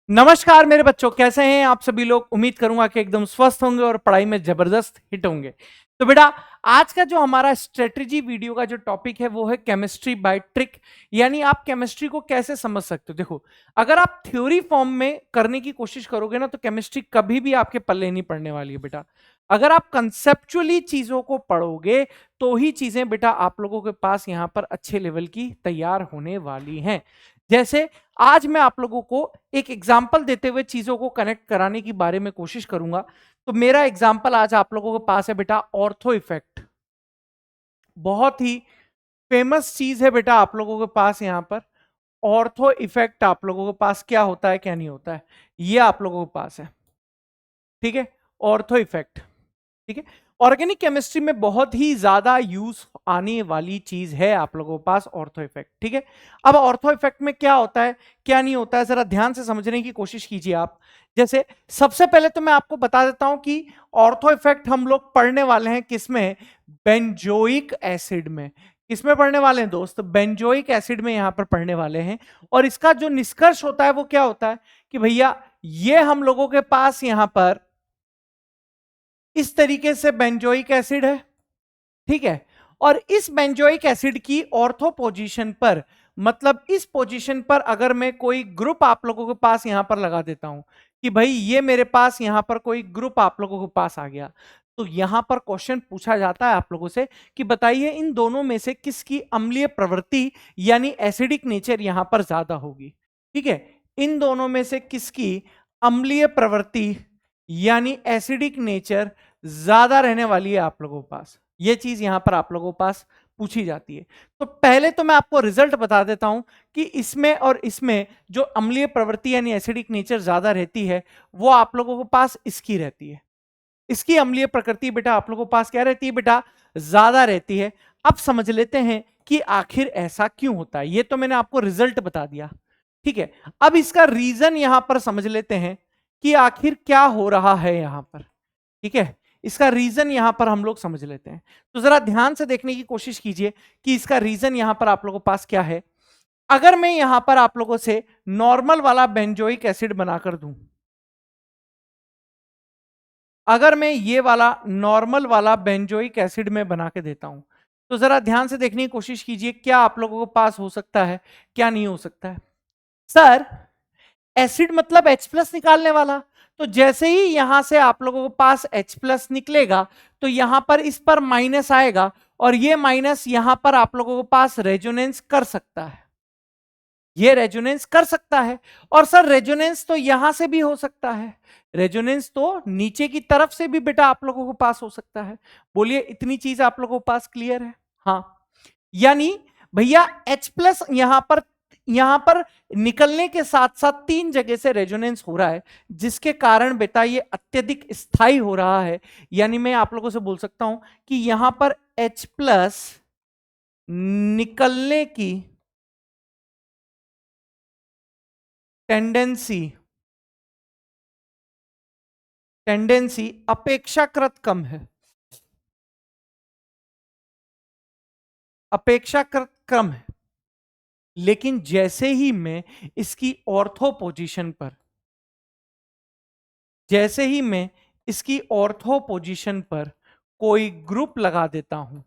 नमस्कार मेरे बच्चों, कैसे हैं आप सभी लोग। उम्मीद करूंगा कि एकदम स्वस्थ होंगे और पढ़ाई में जबरदस्त हिट होंगे। तो बेटा, आज का जो हमारा स्ट्रेटजी वीडियो का जो टॉपिक है वो है केमिस्ट्री बाय ट्रिक। यानी आप केमिस्ट्री को कैसे समझ सकते हो। देखो, अगर आप थ्योरी फॉर्म में करने की कोशिश करोगे ना तो केमिस्ट्री कभी भी आपके पल्ले नहीं पड़ने वाली है बेटा। अगर आप कंसेप्चुअली चीजों को पढ़ोगे तो ही चीजें बेटा आप लोगों के पास यहां पर अच्छे लेवल की तैयार होने वाली हैं। जैसे आज मैं आप लोगों को एक एग्जाम्पल देते हुए चीजों को कनेक्ट कराने की बारे में कोशिश करूंगा। तो मेरा एग्जाम्पल आज आप लोगों के पास है बेटा ऑर्थो इफेक्ट। बहुत ही फेमस चीज है बेटा आप लोगों के पास यहां पर। ऑर्थो इफेक्ट आप लोगों के पास क्या होता है क्या नहीं होता है, ये आप लोगों के पास है। ठीक है, ऑर्थो इफेक्ट। ठीक है, ऑर्गेनिक केमिस्ट्री में बहुत ही ज्यादा यूज आने वाली चीज है आप लोगों के पास ऑर्थो इफेक्ट। ठीक है, अब ऑर्थो इफेक्ट में क्या होता है क्या नहीं होता है, जरा ध्यान से समझने की कोशिश कीजिए आप। जैसे सबसे पहले तो मैं आपको बता देता हूं कि ऑर्थो इफेक्ट हम लोग पढ़ने वाले हैं किसमें, बेंजोइक एसिड में। किसमें पढ़ने वाले हैं दोस्त, बेंजोइक एसिड में यहां पर पढ़ने वाले हैं। और इसका जो निष्कर्ष होता है वो क्या होता है कि भैया ये हम लोगों के पास यहां पर इस तरीके से बेंजोइक एसिड है। ठीक है, और इस बेंजोइक एसिड की ऑर्थो पोजीशन पर, मतलब इस पोजीशन पर अगर मैं कोई ग्रुप आप लोगों के पास यहां पर लगा देता हूं कि भाई ये मेरे पास यहां पर कोई ग्रुप आप लोगों के पास आ गया, तो यहां पर क्वेश्चन पूछा जाता है आप लोगों से कि बताइए इन दोनों में से किसकी अम्लीय प्रवृत्ति यानी एसिडिक नेचर यहां पर ज्यादा होगी। ठीक है, इन दोनों में से किसकी अम्लीय प्रवृत्ति यानी एसिडिक नेचर ज्यादा रहने वाली है आप लोगों के पास। ये चीज यहां पर आप लोगों के पास पूछी जाती है। तो पहले तो मैं आपको रिजल्ट बता देता हूं कि इसमें और इसमें जो अम्लीय प्रवृत्ति यानी एसिडिक नेचर ज्यादा रहती है वो आप लोगों के पास इसकी रहती है। इसकी अम्लीय प्रकृति बेटा आप लोगों के पास क्या रहती है बेटा, ज्यादा रहती है। अब समझ लेते हैं कि आखिर ऐसा क्यों होता है। ये तो मैंने आपको रिजल्ट बता दिया। ठीक है, अब इसका रीजन यहां पर समझ लेते हैं कि आखिर क्या हो रहा है यहां पर। ठीक है, इसका रीजन यहां पर हम लोग समझ लेते हैं। तो जरा ध्यान से देखने की कोशिश कीजिए कि इसका रीजन यहां पर आप लोगों के पास क्या है। अगर मैं यहां पर आप लोगों से नॉर्मल वाला बेंजोइक एसिड बनाकर दूं, अगर मैं ये वाला नॉर्मल वाला बेंजोइक एसिड में बना के देता हूं, तो जरा ध्यान से देखने की कोशिश कीजिए क्या आप लोगों के पास हो सकता है क्या नहीं हो सकता है। सर, एसिड मतलब H प्लस निकालने वाला, तो जैसे ही यहां से आप लोगों के पास H प्लस निकलेगा तो यहां पर इस पर माइनस आएगा और ये माइनस यहां पर आप लोगों के पास रेजोनेंस कर सकता है। ये रेजोनेंस कर सकता है। और सर रेजोनेंस तो यहां से भी हो सकता है, रेजोनेंस तो नीचे की तरफ से भी बेटा आप लोगों के पास हो सकता है। बोलिए इतनी चीज आप लोगों के पास क्लियर है। हाँ, यानी भैया H प्लस यहां पर निकलने के साथ साथ तीन जगह से रेजोनेंस हो रहा है, जिसके कारण बेटा ये अत्यधिक स्थायी हो रहा है। यानी मैं आप लोगों से बोल सकता हूं कि यहां पर H प्लस निकलने की टेंडेंसी टेंडेंसी अपेक्षाकृत कम है। अपेक्षाकृत कम है, लेकिन जैसे ही मैं इसकी ऑर्थो पोजीशन पर, जैसे ही मैं इसकी ऑर्थो पोजीशन पर कोई ग्रुप लगा देता हूं,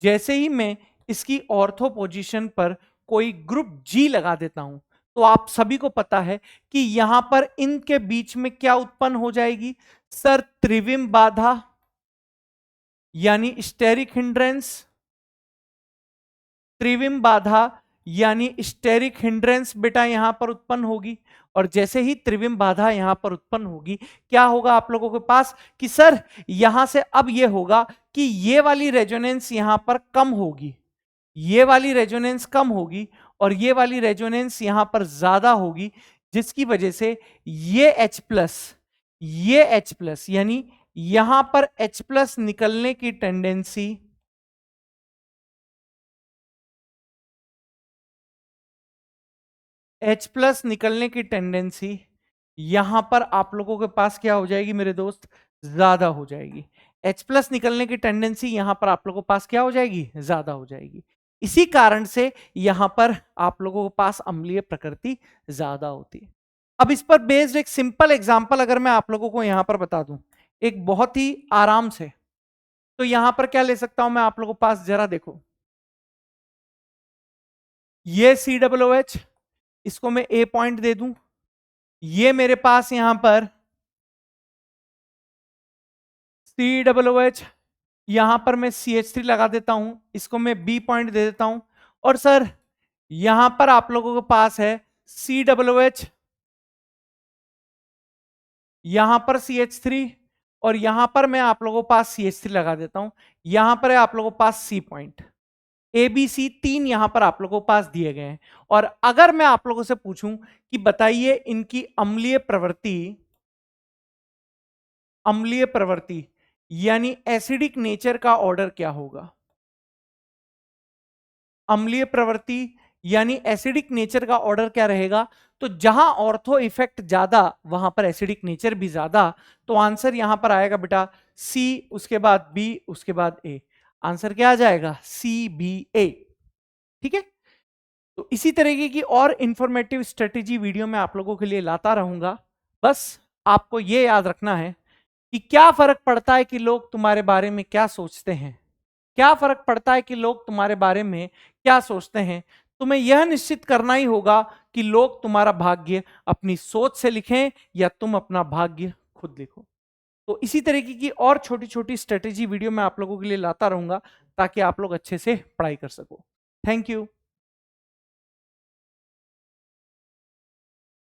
जैसे ही मैं इसकी ऑर्थो पोजीशन पर कोई ग्रुप जी लगा देता हूं, तो आप सभी को पता है कि यहां पर इनके बीच में क्या उत्पन्न हो जाएगी सर, त्रिविम बाधा यानी स्टेरिक हिंड्रेंस। त्रिविम बाधा यानी स्टेरिक हिंड्रेंस बेटा यहां पर उत्पन्न होगी। और जैसे ही त्रिविम बाधा यहां पर उत्पन्न होगी, क्या होगा आप लोगों के पास कि सर यहां से अब यह होगा कि ये वाली रेजोनेंस यहां पर कम होगी, ये वाली रेजोनेंस कम होगी और ये वाली रेजोनेंस यहां पर ज्यादा होगी, जिसकी वजह से ये H प्लस, ये H प्लस यानी यहां पर H प्लस निकलने की टेंडेंसी, H प्लस निकलने की टेंडेंसी यहां पर आप लोगों के पास क्या हो जाएगी मेरे दोस्त, ज्यादा हो जाएगी। H प्लस निकलने की टेंडेंसी यहां पर आप लोगों के पास क्या हो जाएगी, ज्यादा हो जाएगी। इसी कारण से यहां पर आप लोगों के पास अम्लीय प्रकृति ज्यादा होती है। अब इस पर बेस्ड एक सिंपल एग्जांपल अगर मैं आप लोगों को यहां पर बता दूं, एक बहुत ही आराम से, तो यहां पर क्या ले सकता हूं मैं आप लोगों के पास, जरा देखो, ये COOH, इसको मैं ए पॉइंट दे दूं, ये मेरे पास यहां पर COOH, यहां पर मैं CH3 लगा देता हूं, इसको मैं बी पॉइंट दे देता हूं, और सर यहां पर आप लोगों के पास है COOH, यहां पर CH3, और यहां पर मैं आप लोगों के पास CH3 लगा देता हूं, यहां पर है आप लोगों के पास सी पॉइंट। ABC 3 यहां पर आप लोगों के पास दिए गए हैं। और अगर मैं आप लोगों से पूछूं कि बताइए इनकी अम्लीय प्रवृत्ति यानी एसिडिक नेचर का ऑर्डर क्या होगा? अम्लीय प्रवृत्ति यानी एसिडिक नेचर का ऑर्डर क्या रहेगा? तो जहां ऑर्थो इफेक्ट ज्यादा वहां पर एसिडिक नेचर भी ज्यादा, तो आंसर यहां पर आएगा बेटा सी, उसके बाद बी, उसके बाद ए। आंसर क्या आ जाएगा? CBA। ठीक है, तो इसी तरीके की और इंफॉर्मेटिव स्ट्रेटेजी वीडियो मैं आप लोगों के लिए लाता रहूंगा। बस आपको यह याद रखना है कि क्या फर्क पड़ता है कि लोग तुम्हारे बारे में क्या सोचते हैं, क्या फर्क पड़ता है कि लोग तुम्हारे बारे में क्या सोचते हैं। तुम्हें यह निश्चित करना ही होगा कि लोग तुम्हारा भाग्य अपनी सोच से लिखें या तुम अपना भाग्य खुद लिखो। तो इसी तरीके की और छोटी छोटी स्ट्रेटेजी वीडियो मैं आप लोगों के लिए लाता रहूंगा ताकि आप लोग अच्छे से पढ़ाई कर सको। Thank you.